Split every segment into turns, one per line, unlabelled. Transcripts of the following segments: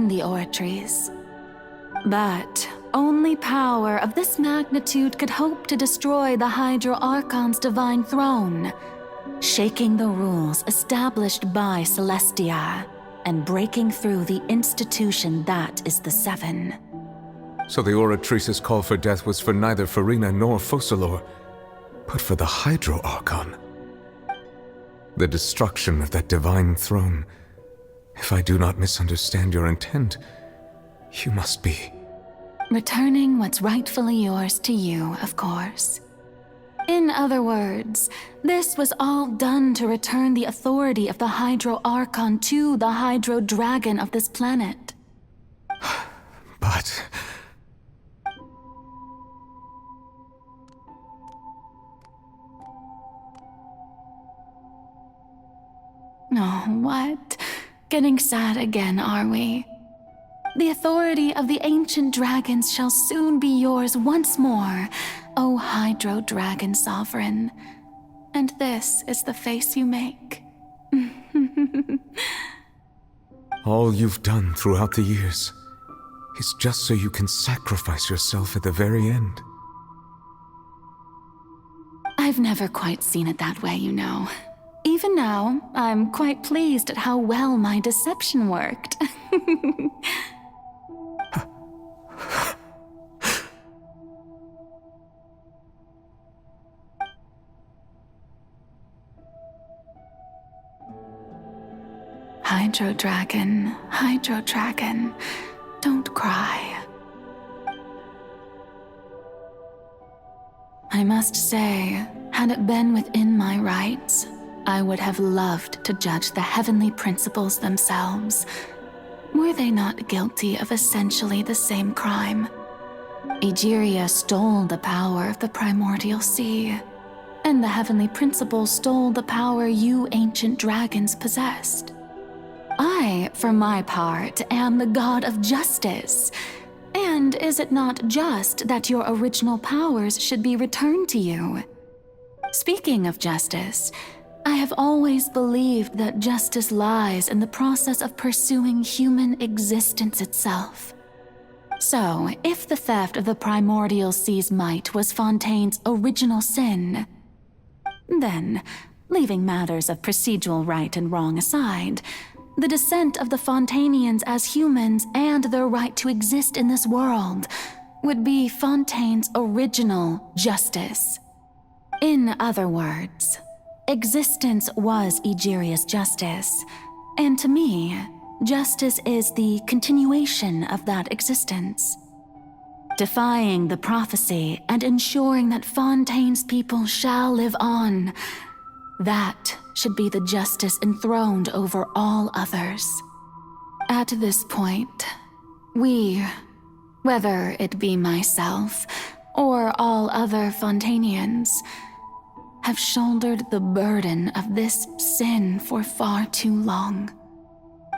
return the oratories. But only power of this magnitude could hope to destroy the Hydro Archon's divine throne, shaking the rules established by Celestia and breaking through the institution that is the Seven.
So the Oratrice's call for death was for neither Farina nor Focalor, but for the Hydro Archon. The destruction of that divine throne. If I do not misunderstand your intent, you must be...
Returning what's rightfully yours to you, of course. In other words, this was all done to return the authority of the Hydro Archon to the Hydro Dragon of this planet.
But...
Oh, what? Getting sad again, are we? The authority of the ancient dragons shall soon be yours once more, O Hydro Dragon Sovereign. And this is the face you make.
All you've done throughout the years is just so you can sacrifice yourself at the very end.
I've never quite seen it that way, you know. Even now, I'm quite pleased at how well my deception worked. Hydro Dragon, don't cry. I must say, had it been within my rights, I would have loved to judge the heavenly principles themselves. Were they not guilty of essentially the same crime? Egeria stole the power of the primordial sea, and the heavenly principles stole the power you ancient dragons possessed. I, for my part, am the god of justice. And is it not just that your original powers should be returned to you? Speaking of justice, I have always believed that justice lies in the process of pursuing human existence itself. So, if the theft of the primordial sea's might was Fontaine's original sin, then, leaving matters of procedural right and wrong aside, the descent of the Fontainians as humans and their right to exist in this world would be Fontaine's original justice. In other words, existence was Egeria's justice, and to me, justice is the continuation of that existence. Defying the prophecy and ensuring that Fontaine's people shall live on, that should be the justice enthroned over all others. At this point, we, whether it be myself or all other Fontainians, have shouldered the burden of this sin for far too long.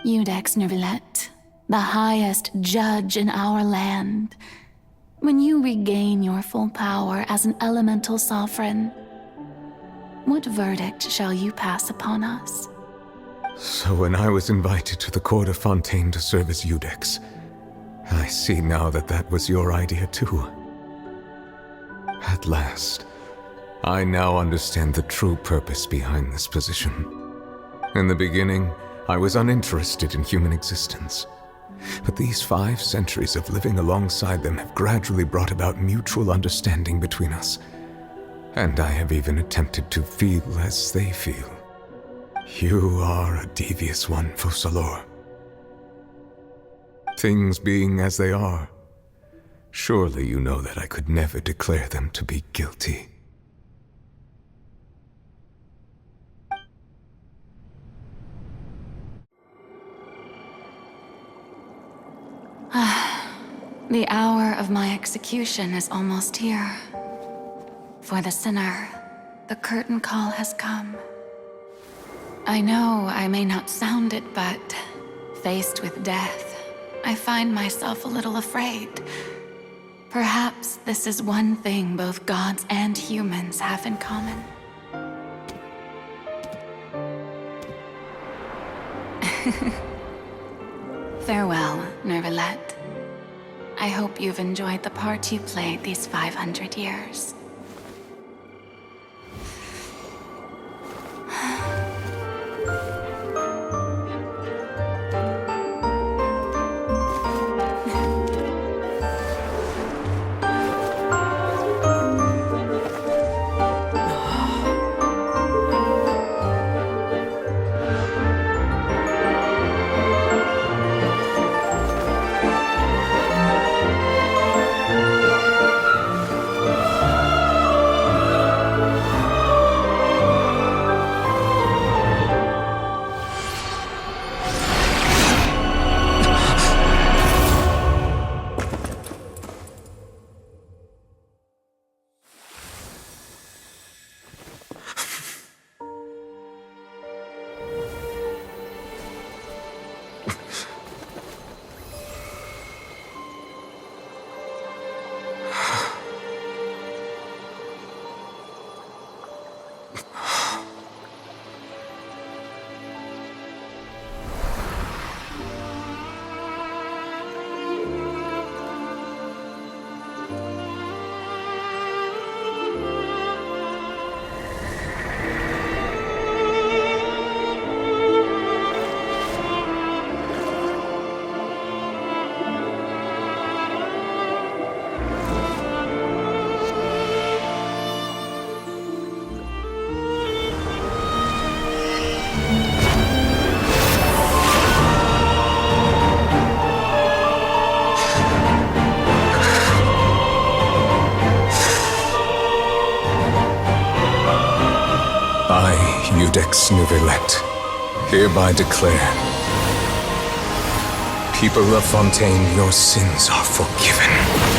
Iudex Nervillet, the highest judge in our land, when you regain your full power as an elemental sovereign, what verdict shall you pass upon us?
So when I was invited to the court of Fontaine to serve as Iudex, I see now that that was your idea too. At last, I now understand the true purpose behind this position. In the beginning, I was uninterested in human existence. But these 5 centuries of living alongside them have gradually brought about mutual understanding between us. And I have even attempted to feel as they feel. You are a devious one, Focalor. Things being as they are, surely you know that I could never declare them to be guilty.
The hour of my execution is almost here. For the sinner, the curtain call has come. I know I may not sound it, but faced with death, I find myself a little afraid. Perhaps this is one thing both gods and humans have in common. Farewell, Nervalette. I hope you've enjoyed the part you played these 500 years.
I, Iudex Nervalette, hereby declare, people of Fontaine, your sins are forgiven.